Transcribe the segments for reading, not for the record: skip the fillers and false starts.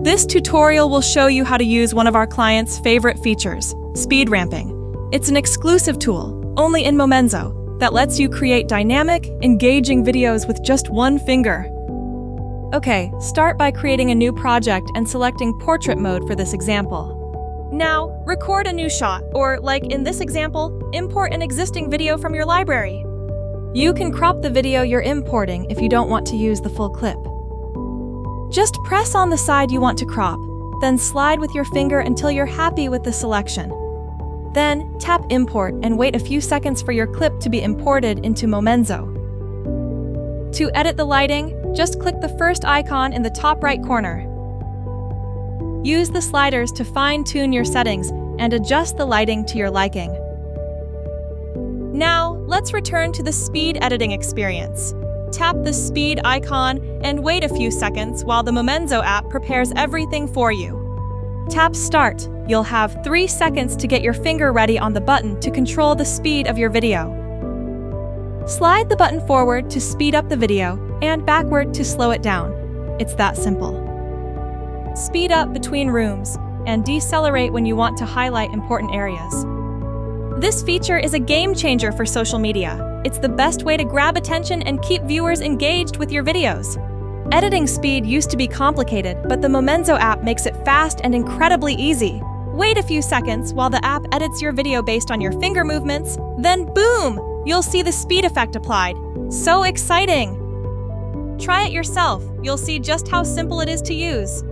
This tutorial will show you how to use one of our clients' favorite features, speed ramping. It's an exclusive tool, only in Momenzo, that lets you create dynamic, engaging videos with just one finger. Okay, start by creating a new project and selecting portrait mode for this example. Now, record a new shot, or like in this example, import an existing video from your library. You can crop the video you're importing if you don't want to use the full clip. Just press on the side you want to crop, then slide with your finger until you're happy with the selection. Then, tap Import and wait a few seconds for your clip to be imported into Momenzo. To edit the lighting, just click the first icon in the top right corner. Use the sliders to fine-tune your settings and adjust the lighting to your liking. Now, let's return to the speed editing experience. Tap the speed icon and wait a few seconds while the Momenzo app prepares everything for you. Tap Start. You'll have 3 seconds to get your finger ready on the button to control the speed of your video. Slide the button forward to speed up the video and backward to slow it down. It's that simple. Speed up between rooms and decelerate when you want to highlight important areas. This feature is a game changer for social media. It's the best way to grab attention and keep viewers engaged with your videos. Editing speed used to be complicated, but the Momenzo app makes it fast and incredibly easy. Wait a few seconds while the app edits your video based on your finger movements, then boom! You'll see the speed effect applied. So exciting! Try it yourself. You'll see just how simple it is to use.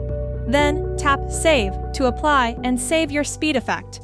Then tap Save to apply and save your speed effect.